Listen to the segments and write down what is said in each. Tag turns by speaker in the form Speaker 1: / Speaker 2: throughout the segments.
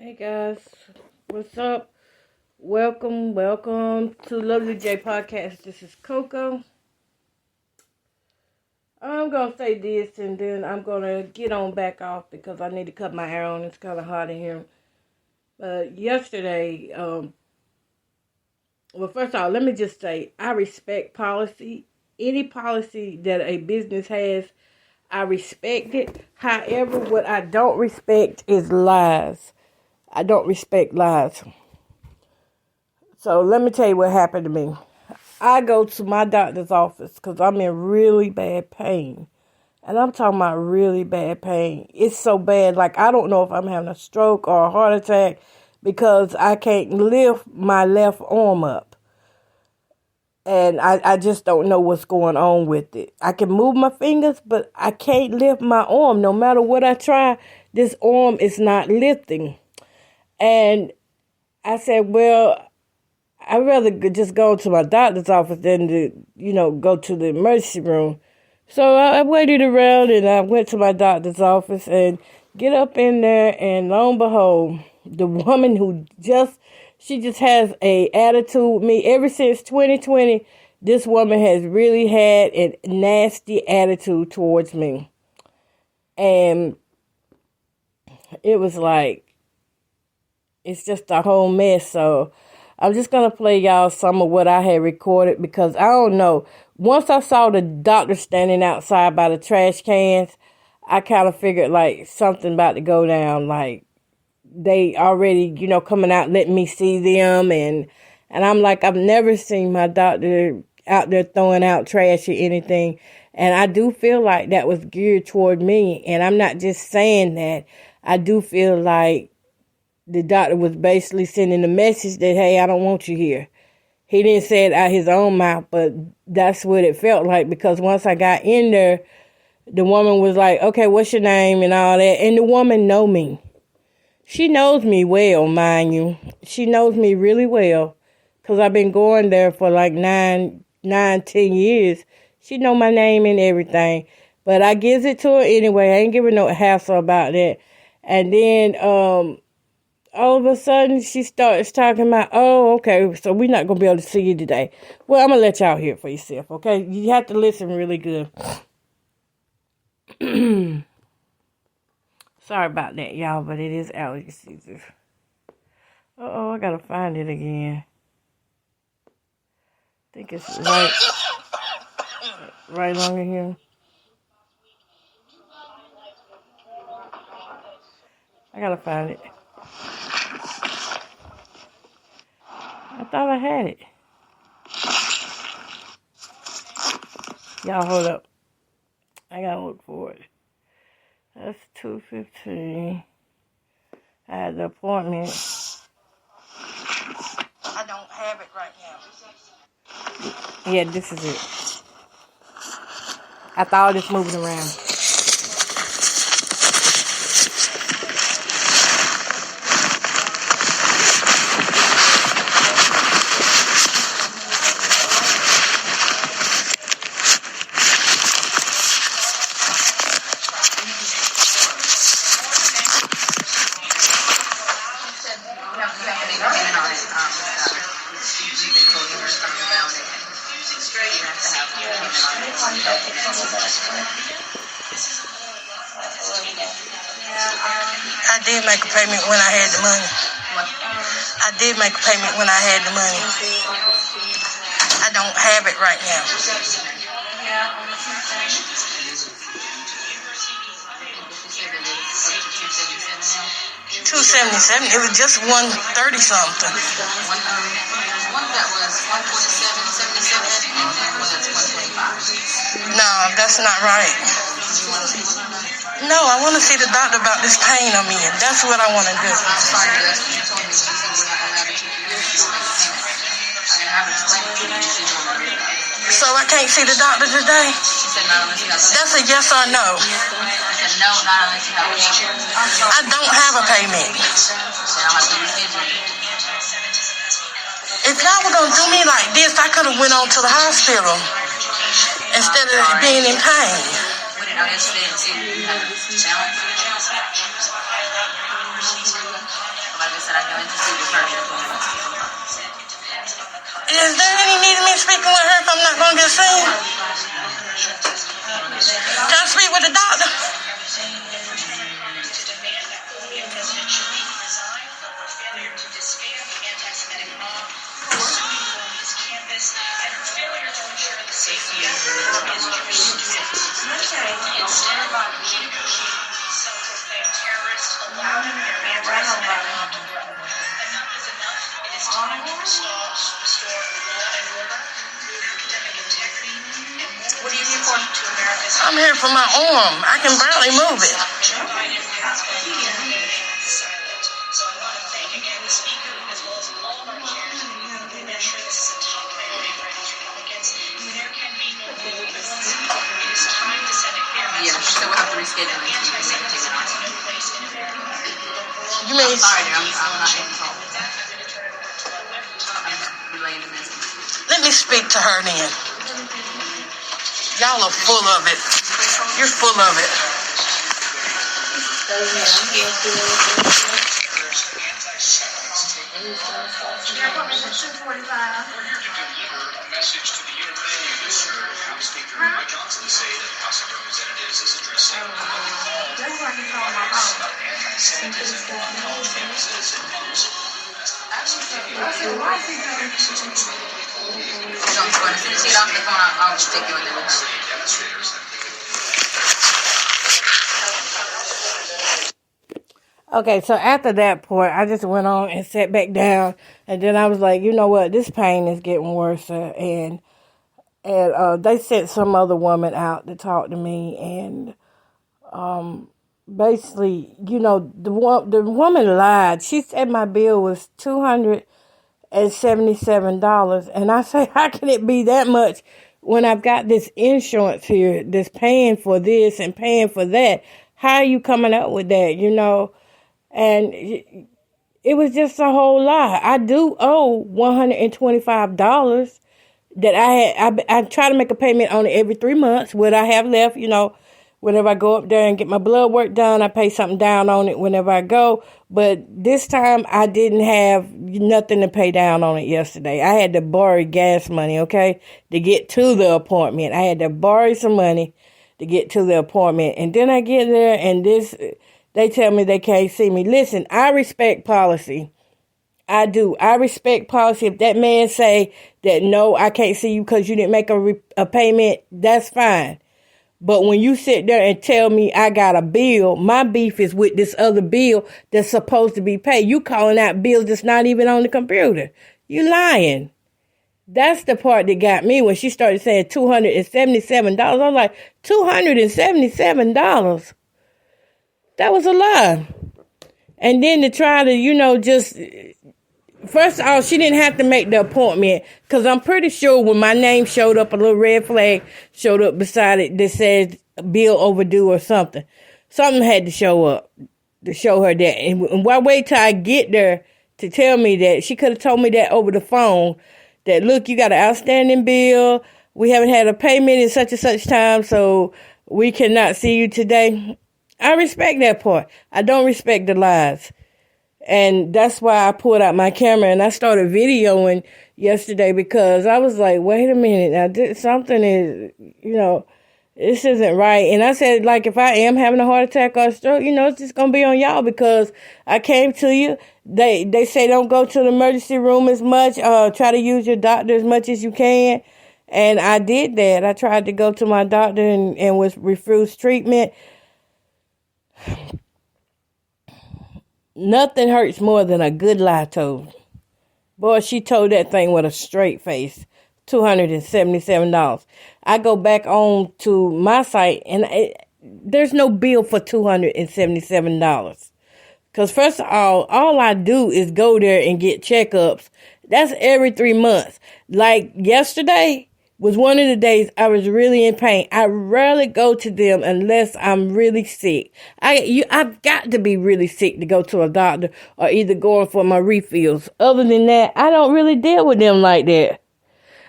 Speaker 1: Hey guys, what's up? Welcome to Lovely J Podcast. This is Coco. I'm gonna say this and then I'm gonna get on back off because I need to cut my hair on. It's kind of hot in here. But yesterday, well, first of all, let me just say I respect policy. Any policy that a business has, I respect it. However, what I don't respect is lies. I don't respect lies. So let me tell you what happened to me. I go to my doctor's office because I'm in really bad pain. And I'm talking about really bad pain. It's so bad, like I don't know if I'm having a stroke or a heart attack because I can't lift my left arm up. And I just don't know what's going on with it. I can move my fingers, but I can't lift my arm. No matter what I try, this arm is not lifting. And I said, well, I'd rather just go to my doctor's office than to, go to the emergency room. So I waited around and I went to my doctor's office and get up in there and lo and behold, the woman she just has a attitude with me. Ever since 2020, this woman has really had a nasty attitude towards me. And it was like, it's just a whole mess. So I'm just going to play y'all some of what I had recorded because I don't know. Once I saw the doctor standing outside by the trash cans, I kind of figured like something about to go down. Like they already, coming out letting me see them. And I'm like, I've never seen my doctor out there throwing out trash or anything. And I do feel like that was geared toward me. And I'm not just saying that. I do feel like the doctor was basically sending a message that, hey, I don't want you here. He didn't say it out his own mouth, but that's what it felt like because once I got in there, the woman was like, okay, what's your name and all that. And the woman know me. She knows me well, mind you. She knows me really well because I've been going there for like 10 years. She know my name and everything. But I gives it to her anyway. I ain't giving no hassle about that. And then, all of a sudden, she starts talking about, oh, okay, so we're not going to be able to see you today. Well, I'm going to let y'all hear it for yourself, okay? You have to listen really good. Sorry about that, y'all, but it is allergy season. Uh-oh, I got to find it again. I think it's right along in here. I got to find it. I thought I had it. Y'all, hold up. I got to look for it. That's 2:15. I had the appointment. I don't have it right now. Yeah, this is it. After all this moving around. I did make a payment when I had the money. I did make a payment when I had the money. I don't have it right now. 277. It was just 130 something. One that was 147.77 and one that's 125. No, that's not right. No, I want to see the doctor about this pain I'm in. That's what I want to do. So I can't see the doctor today? That's a yes or no? No, not unless you have a payment. I don't have a payment. If y'all were going to do me like this, I could have went on to the hospital instead of being in pain. We didn't know yesterday and see if you had a challenge. saying? Can I speak with the doctor?
Speaker 2: What are you here for?
Speaker 1: I'm here for my arm. I can barely move it.
Speaker 2: Yeah, so we'll have to reschedule it.
Speaker 1: You mean?
Speaker 2: I'm sorry, I'm not in control. I'm just relaying the message.
Speaker 1: Let me speak to her then. Y'all are full of it. You're full of it.
Speaker 3: Message to the University of Sir House Speaker Mike Johnson say that the House of Representatives is addressing anti-Semitism on college campuses and homes.
Speaker 2: John's going to finish it off the phone. I'll just take you in there.
Speaker 1: Okay, so after that point, I just went on and sat back down, and then I was like, you know what, this pain is getting worse, and they sent some other woman out to talk to me, and basically, you know, the woman lied. She said my bill was $277, and I say, how can it be that much when I've got this insurance here that's paying for this and paying for that? How are you coming up with that, you know? And it was just a whole lie. I do owe $125 that I try to make a payment on it every 3 months. What I have left, you know, whenever I go up there and get my blood work done, I pay something down on it whenever I go. But this time I didn't have nothing to pay down on it yesterday. I had to borrow gas money, okay, to get to the appointment. I had to borrow some money to get to the appointment. And then I get there and they tell me they can't see me. Listen, I respect policy. I do. I respect policy. If that man say that, no, I can't see you because you didn't make a payment, that's fine. But when you sit there and tell me I got a bill, my beef is with this other bill that's supposed to be paid. You calling out bills that's not even on the computer. You lying. That's the part that got me when she started saying $277. I was like, $277? That was a lie. And then to try to, you know, just, first of all, she didn't have to make the appointment because I'm pretty sure when my name showed up, a little red flag showed up beside it that says bill overdue or something. Something had to show up to show her that. And why wait till I get there to tell me that? She could have told me that over the phone, that, look, you got an outstanding bill. We haven't had a payment in such and such time, so we cannot see you today. I respect that part. I don't respect the lies. And that's why I pulled out my camera and I started videoing yesterday because I was like, wait a minute, now something is, you know, this isn't right. And I said, like, if I am having a heart attack or a stroke, you know, it's just going to be on y'all because I came to you. They say don't go to the emergency room as much. Try to use your doctor as much as you can. And I did that. I tried to go to my doctor and was refused treatment. Nothing hurts more than a good lie told. Boy, she told that thing with a straight face. $277. I go back on to my site and there's no bill for $277. Because first of all I do is go there and get checkups. That's every 3 months. Like yesterday was one of the days I was really in pain. I rarely go to them unless I'm really sick. I've got to be really sick to go to a doctor or either going for my refills. Other than that, I don't really deal with them like that.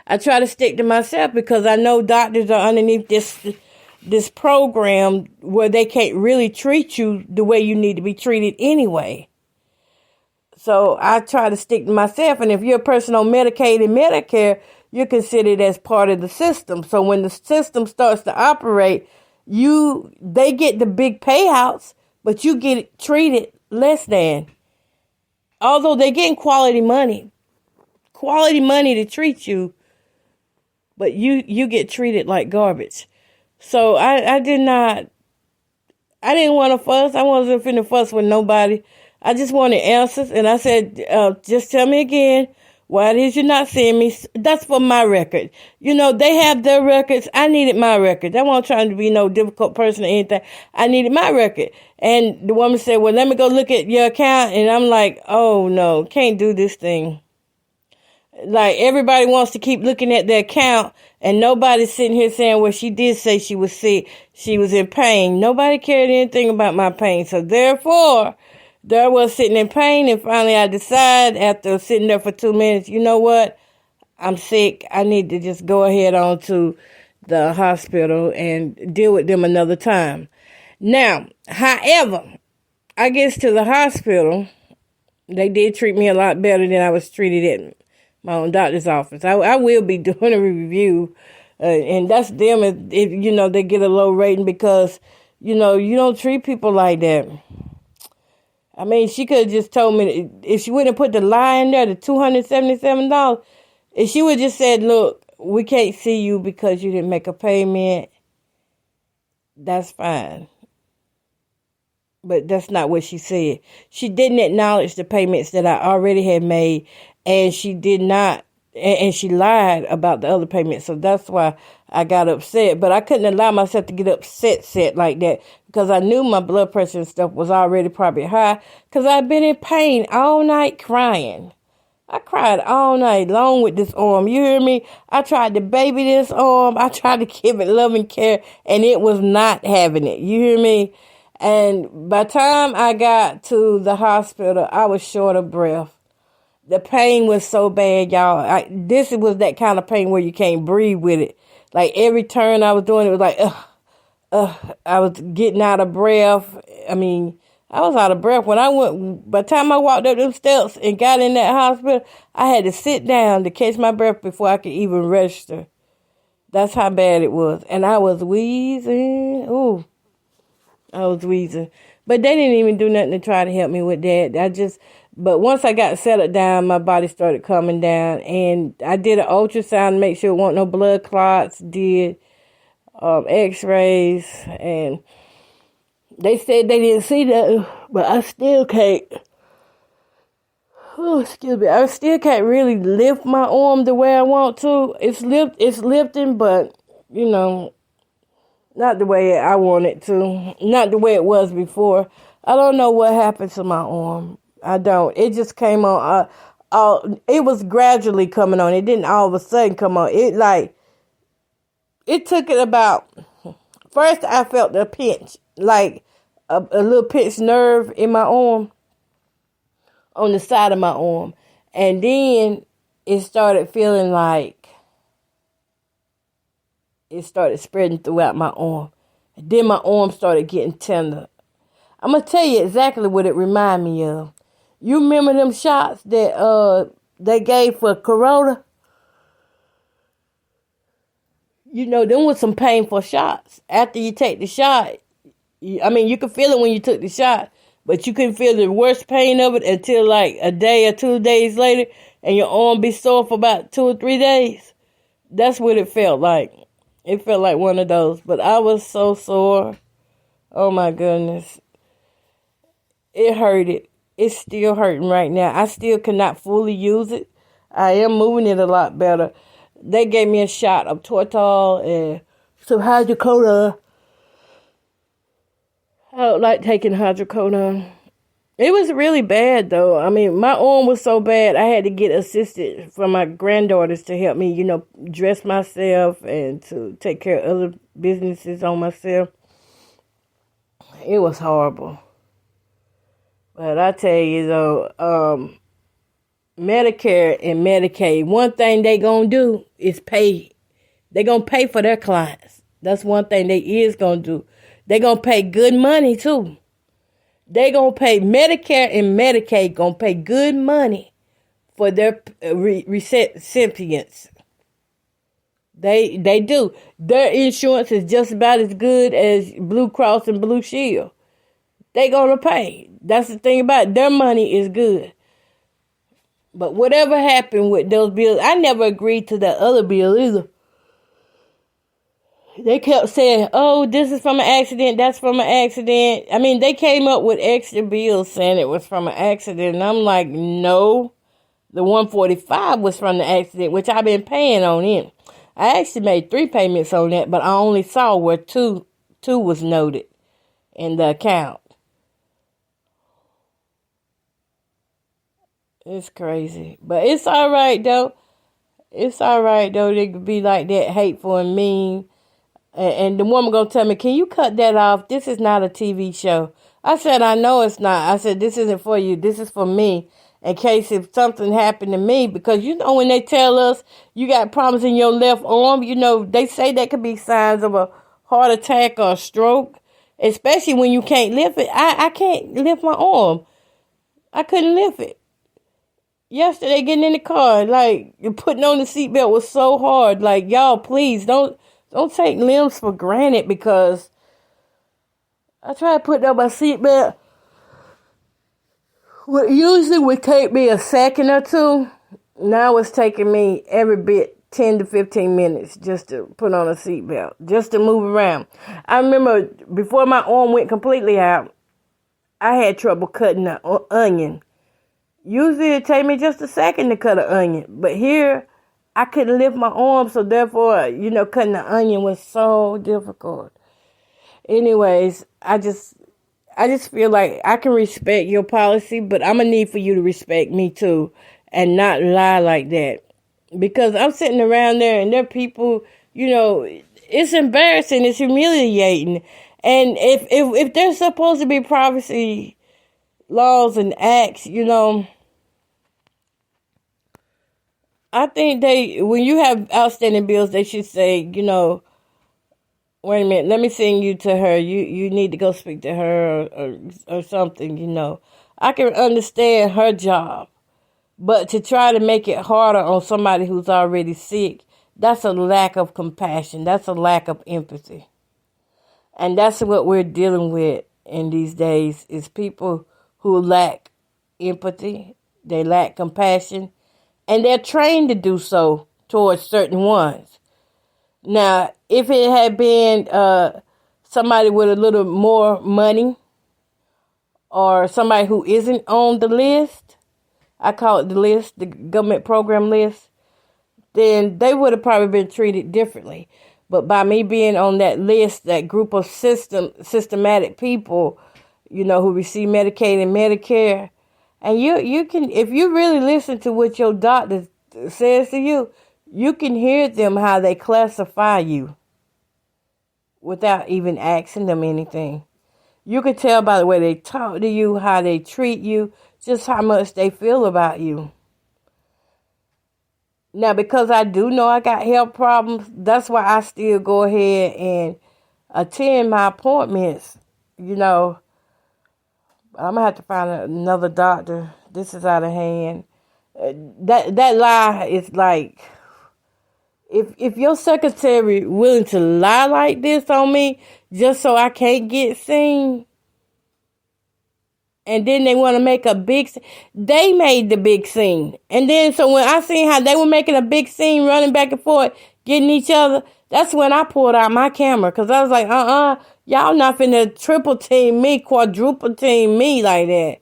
Speaker 1: I try to stick to myself because I know doctors are underneath this program where they can't really treat you the way you need to be treated anyway. So I try to stick to myself. And if you're a person on Medicaid and Medicare, you're considered as part of the system. So when the system starts to operate, they get the big payouts, but you get treated less than. Although they're getting quality money to treat you, but you get treated like garbage. So I didn't want to fuss. I wasn't finna fuss with nobody. I just wanted answers, and I said, just tell me again, why it is you're not seeing me? That's for my record. They have their records. I needed my record. I wasn't trying to be no difficult person or anything. I needed my record. And the woman said, well, let me go look at your account. And I'm like, oh, no, can't do this thing. Like, everybody wants to keep looking at their account, and nobody's sitting here saying, well, she did say she was sick. She was in pain. Nobody cared anything about my pain. So, therefore, there I was sitting in pain, and finally I decided after sitting there for 2 minutes, you know what? I'm sick. I need to just go ahead on to the hospital and deal with them another time. Now, however, I get to the hospital. They did treat me a lot better than I was treated at my own doctor's office. I will be doing a review, and that's them if they get a low rating because, you don't treat people like that. I mean, she could have just told me, if she wouldn't have put the lie in there, the $277, if she would have just said, look, we can't see you because you didn't make a payment, that's fine. But that's not what she said. She didn't acknowledge the payments that I already had made, and she did not, and she lied about the other payments. So that's why I got upset. But I couldn't allow myself to get upset like that because I knew my blood pressure and stuff was already probably high because I've been in pain all night crying. I cried all night long with this arm. You hear me? I tried to baby this arm. I tried to give it loving care, and it was not having it. You hear me? And by the time I got to the hospital, I was short of breath. The pain was so bad, y'all. This was that kind of pain where you can't breathe with it. Like every turn I was doing, it was like, I was getting out of breath. I mean, I was out of breath when by the time I walked up them steps and got in that hospital, I had to sit down to catch my breath before I could even register. That's how bad it was. And I was wheezing. Ooh. I was wheezing. But they didn't even do nothing to try to help me with that. But once I got settled down, my body started coming down. And I did an ultrasound to make sure there weren't no blood clots. Did x-rays. And they said they didn't see that. But I still can't. Oh, excuse me. I still can't really lift my arm the way I want to. It's lifting, but, not the way I want it to. Not the way it was before. I don't know what happened to my arm. I don't. It just came on. It was gradually coming on. It didn't all of a sudden come on. It took it about. First, I felt a pinch, like a little pinched nerve in my arm, on the side of my arm, and then it started feeling like. It started spreading throughout my arm. And then my arm started getting tender. I'm going to tell you exactly what it reminded me of. You remember them shots that they gave for corona? Them was some painful shots. After you take the shot, you could feel it when you took the shot, but you couldn't feel the worst pain of it until like a day or 2 days later, and your arm be sore for about 2 or 3 days. That's what it felt like. It felt like one of those, but I was so sore. Oh my goodness. It hurted. It's still hurting right now. I still cannot fully use it. I am moving it a lot better. They gave me a shot of Tortol and some hydrocodone. I don't like taking hydrocodone. It was really bad, though. I mean, my arm was so bad, I had to get assistance from my granddaughters to help me, dress myself and to take care of other businesses on myself. It was horrible. But I tell you, though, Medicare and Medicaid, one thing they gonna do is pay. They gonna pay for their clients. That's one thing they is gonna do. They gonna pay good money, too. They gonna pay, Medicare and Medicaid gonna pay good money for their recipients. They do. Their insurance is just about as good as Blue Cross and Blue Shield. They gonna pay. That's the thing about it. Their money is good. But whatever happened with those bills, I never agreed to that other bill either. They kept saying, oh, this is from an accident, that's from an accident. I mean, they came up with extra bills saying it was from an accident. And I'm like, no. The $145 was from the accident, which I've been paying on it. I actually made 3 payments on that, but I only saw where two was noted in the account. It's crazy. But it's all right, though. It's all right, though. They could be like that, hateful and mean. And the woman gonna tell me, can you cut that off? This is not a TV show. I said, I know it's not. I said, this isn't for you. This is for me. In case if something happened to me. Because, you know, when they tell us you got problems in your left arm, you know, they say that could be signs of a heart attack or a stroke. Especially when you can't lift it. I can't lift my arm. I couldn't lift it. Yesterday, getting in the car, like, putting on the seatbelt was so hard. Like, y'all, please, don't take limbs for granted, because I tried putting on my seatbelt. What usually would take me a second or two, now it's taking me every bit 10 to 15 minutes just to put on a seatbelt, just to move around. I remember before my arm went completely out, I had trouble cutting an onion. Usually it take me just a second to cut an onion, but here I couldn't lift my arm, so therefore, you know, cutting the onion was so difficult. Anyways, I just feel like I can respect your policy, but I'm going to need for you to respect me too and not lie like that. Because I'm sitting around there and there are people, you know, it's embarrassing, it's humiliating. And if there's supposed to be privacy laws and acts, you know, I think when you have outstanding bills, they should say, you know, wait a minute, let me send you to her. You need to go speak to her or something, you know. I can understand her job, but to try to make it harder on somebody who's already sick, that's a lack of compassion. That's a lack of empathy. And that's what we're dealing with in these days, is people who lack empathy, they lack compassion, and they're trained to do so towards certain ones. Now, if it had been somebody with a little more money or somebody who isn't on the list, I call it the list, the government program list, then they would have probably been treated differently. But by me being on that list, that group of systematic people, you know, who receive Medicaid and Medicare, and you can, if you really listen to what your doctor says to you, you can hear them how they classify you without even asking them anything. You can tell by the way they talk to you, how they treat you, just how much they feel about you. Now, because I do know I got health problems, that's why I still go ahead and attend my appointments. You know, I'm going to have to find another doctor. This is out of hand. That lie is like, if your secretary willing to lie like this on me just so I can't get seen, and then they want to make a big scene. They made the big scene. And then, so when I seen how they were making a big scene, running back and forth, getting each other, that's when I pulled out my camera. Because I was like, y'all not finna triple team me, quadruple team me like that.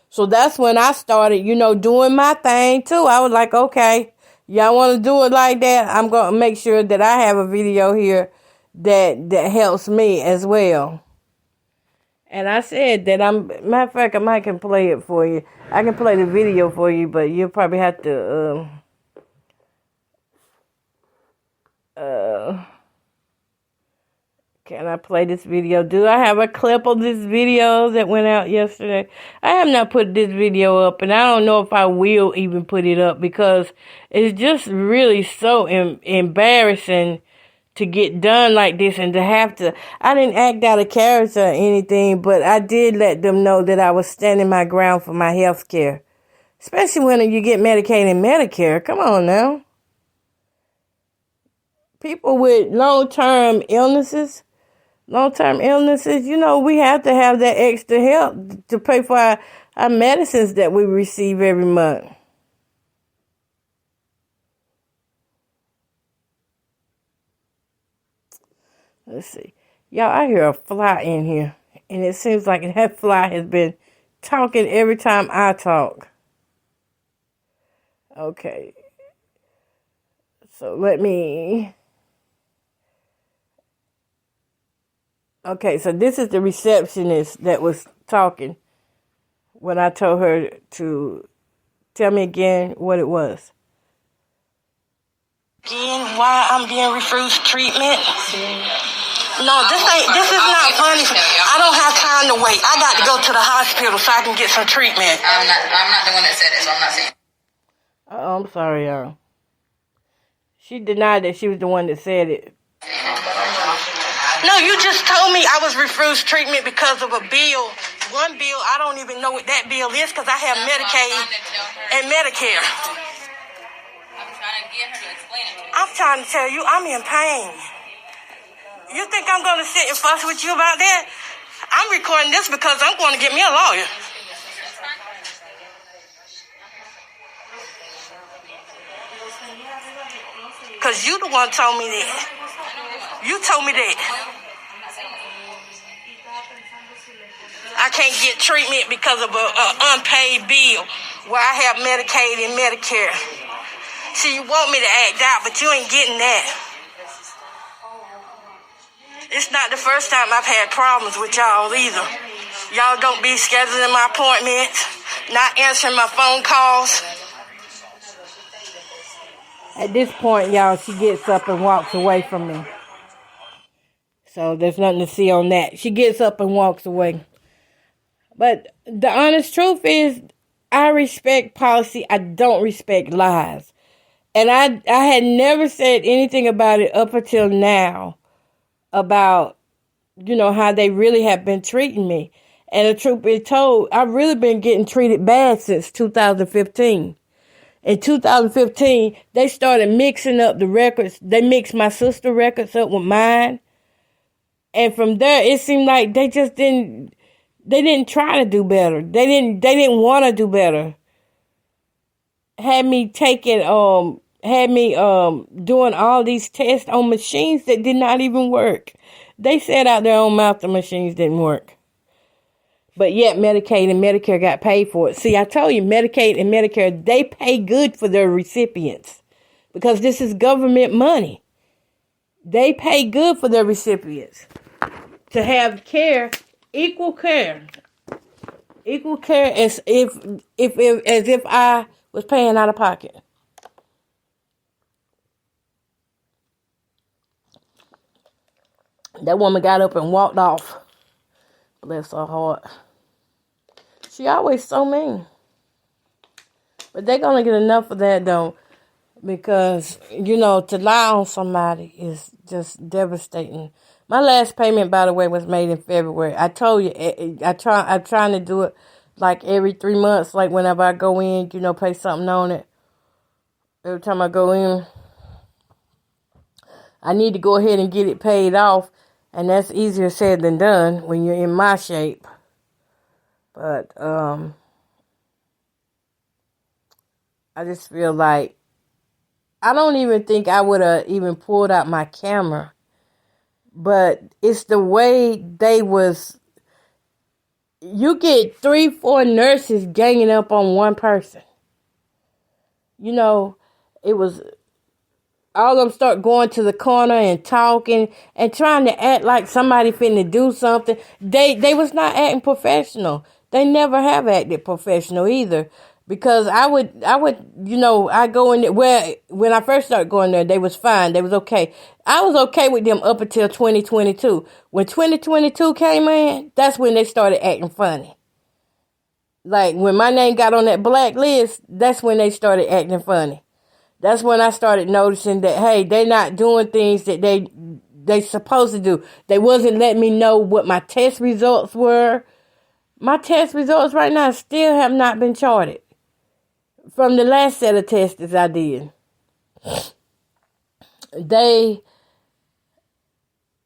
Speaker 1: So that's when I started, you know, doing my thing too. I was like, okay, y'all want to do it like that? I'm going to make sure that I have a video here that helps me as well. And I said that matter of fact, I might can play it for you. I can play the video for you, but you'll probably have to, can I play this video? Do I have a clip of this video that went out yesterday? I have not put this video up, and I don't know if I will even put it up, because it's just really so embarrassing to get done like this and to have to. I didn't act out of character or anything, but I did let them know that I was standing my ground for my health care. Especially when you get Medicaid and Medicare. Come on now. people with long-term illnesses, we have to have that extra help to pay for our medicines that we receive every month. Let's see. Y'all, I hear a fly in here, and it seems like that fly has been talking every time I talk. Okay. So Okay, so this is the receptionist that was talking when I told her to tell me again what it was. Again, why I'm being refused treatment? No, this is not funny. I don't have time to wait. I got to go to the hospital so I can get some treatment.
Speaker 2: I'm not the one that said it, so I'm not saying.
Speaker 1: Oh, I'm sorry, y'all. She denied that she was the one that said it. No, you just told me I was refused treatment because of a bill. One bill, I don't even know what that bill is because I have Medicaid and Medicare.
Speaker 2: I'm trying to get her to explain it to me.
Speaker 1: I'm trying to tell you, I'm in pain. You think I'm going to sit and fuss with you about that? I'm recording this because I'm going to get me a lawyer. Because you the one told me that. You told me that. I can't get treatment because of an unpaid bill where I have Medicaid and Medicare. See, you want me to act out, but you ain't getting that. It's not the first time I've had problems with y'all either. Y'all don't be scheduling my appointments, not answering my phone calls. At this point, y'all, she gets up and walks away from me. So there's nothing to see on that. She gets up and walks away. But the honest truth is, I respect policy. I don't respect lies. And I had never said anything about it up until now about, how they really have been treating me. And the truth be told, I've really been getting treated bad since 2015. In 2015, they started mixing up the records. They mixed my sister's records up with mine. And from there, it seemed like they just didn't try to do better. They didn't want to do better. Had me doing all these tests on machines that did not even work. They said out their own mouth the machines didn't work. But yet Medicaid and Medicare got paid for it. See, I told you, Medicaid and Medicare, they pay good for their recipients because this is government money. They pay good for their recipients to have care, equal care as if I was paying out of pocket. That woman got up and walked off. Bless her heart. She always so mean. But they're going to get enough of that, though. Because, to lie on somebody is just devastating. My last payment, by the way, was made in February. I told you, I'm trying to do it like every 3 months. Like whenever I go in, pay something on it. Every time I go in, I need to go ahead and get it paid off. And that's easier said than done when you're in my shape. But I just feel like I don't even think I would have even pulled out my camera. But it's the way you get 3-4 nurses ganging up on one person. It was all of them start going to the corner and talking and trying to act like somebody finna do something. They was not acting professional. They never have acted professional either. Because I go in there, when I first started going there, they was fine. They was okay. I was okay with them up until 2022. When 2022 came in, that's when they started acting funny. Like, when my name got on that blacklist, that's when they started acting funny. That's when I started noticing that, hey, they're not doing things that they supposed to do. They wasn't letting me know what my test results were. My test results right now still have not been charted from the last set of tests I did. they,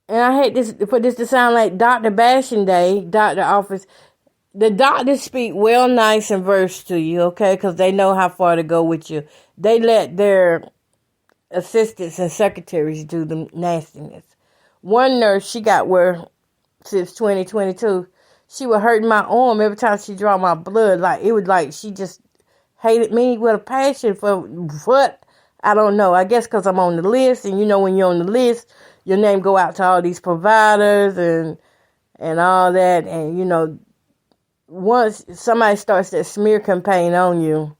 Speaker 1: and I hate this for this to sound like Dr. Bashing Day, doctor office. The doctors speak well, nice, and verse to you, okay, because they know how far to go with you. They let their assistants and secretaries do the nastiness. One nurse, she got where since 2022, she was hurting my arm every time she draw my blood. Like, it was like she just hated me with a passion for what? I don't know. I guess because I'm on the list, and you know when you're on the list, your name go out to all these providers and all that. And, you know, once somebody starts that smear campaign on you,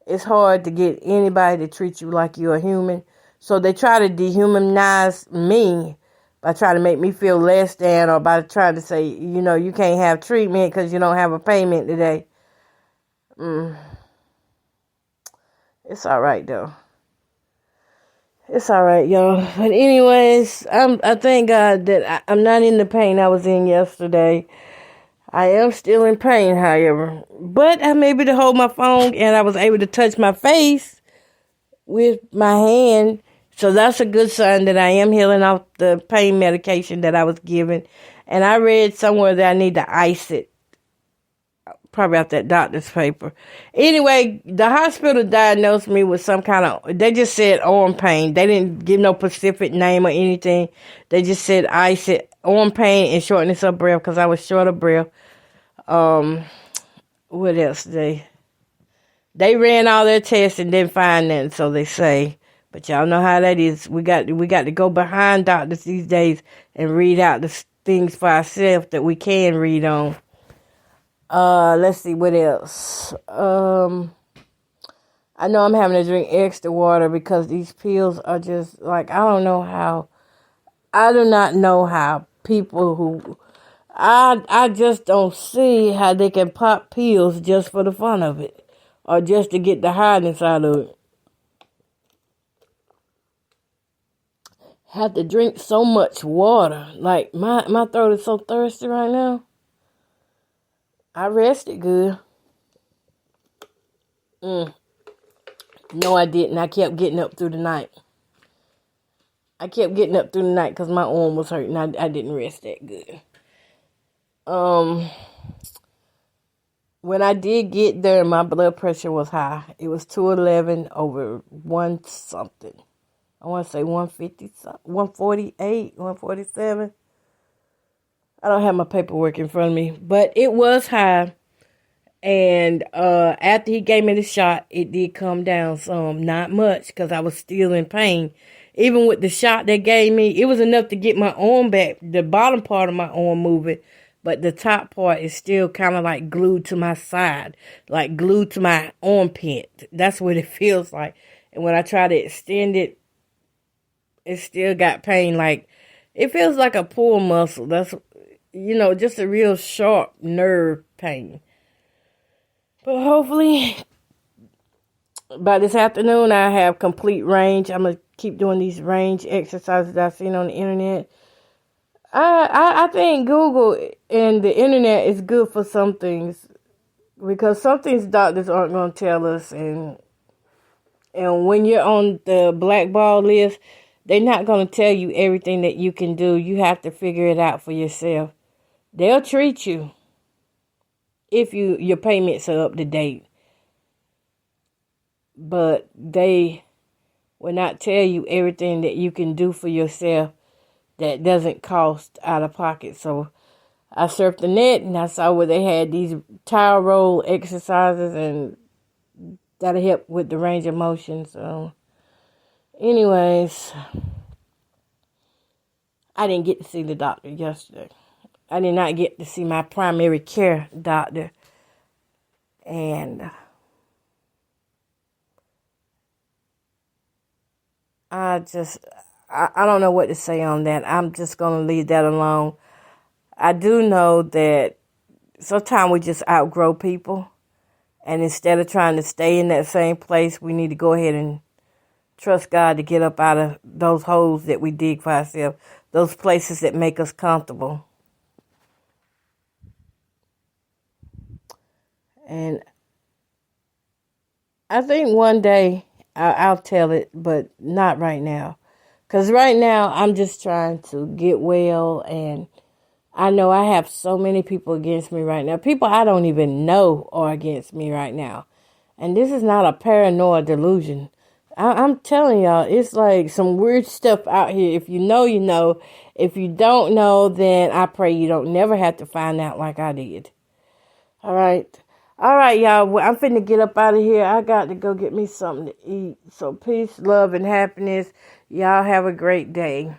Speaker 1: it's hard to get anybody to treat you like you're a human. So they try to dehumanize me by trying to make me feel less than, or by trying to say, you know, you can't have treatment because you don't have a payment today. It's all right, though. It's all right, y'all. But anyways, I thank God that I'm not in the pain I was in yesterday. I am still in pain, however. But I'm able to hold my phone, and I was able to touch my face with my hand. So that's a good sign that I am healing off the pain medication that I was given. And I read somewhere that I need to ice it. Probably out that doctor's paper. Anyway, the hospital diagnosed me with some kind of, they just said arm pain. They didn't give no specific name or anything. They just said ice it, arm pain and shortness of breath, because I was short of breath. What else? They ran all their tests and didn't find nothing, so they say. But y'all know how that is. We got to go behind doctors these days and read out the things for ourselves that we can read on. Let's see what else. I know I'm having to drink extra water because these pills are just like, I do not know how people who, I just don't see how they can pop pills just for the fun of it, or just to get the highness out of it. Have to drink so much water. Like, my throat is so thirsty right now. I rested good. No, I didn't. I kept getting up through the night. Because my arm was hurting. I didn't rest that good. When I did get there, my blood pressure was high. It was 211 over 1 something. I want to say 150, 148, 147. I don't have my paperwork in front of me, but it was high. And after he gave me the shot, it did come down some, not much, because I was still in pain. Even with the shot they gave me, it was enough to get my arm back, the bottom part of my arm moving, but the top part is still kind of like glued to my side, like glued to my armpit. That's what it feels like. And when I try to extend it, it still got pain. Like, it feels like a pull muscle. That's, just a real sharp nerve pain. But hopefully, by this afternoon, I have complete range. I'm going to keep doing these range exercises I've seen on the internet. I think Google and the internet is good for some things, because some things doctors aren't going to tell us. And when you're on the blackball list, they're not going to tell you everything that you can do. You have to figure it out for yourself. They'll treat you if your payments are up to date. But they will not tell you everything that you can do for yourself that doesn't cost out of pocket. So I surfed the net and I saw where they had these towel roll exercises, and that'll help with the range of motion. So anyways, I didn't get to see the doctor yesterday. I did not get to see my primary care doctor. And I don't know what to say on that. I'm just going to leave that alone. I do know that sometimes we just outgrow people. And instead of trying to stay in that same place, we need to go ahead and trust God to get up out of those holes that we dig for ourselves. Those places that make us comfortable. And I think one day I'll tell it, but not right now. Because right now, I'm just trying to get well, and I know I have so many people against me right now. People I don't even know are against me right now. And this is not a paranoid delusion. I'm telling y'all, it's like some weird stuff out here. If you know, you know. If you don't know, then I pray you don't never have to find out like I did. All right. All right, y'all. Well, I'm finna get up out of here. I got to go get me something to eat. So peace, love, and happiness. Y'all have a great day.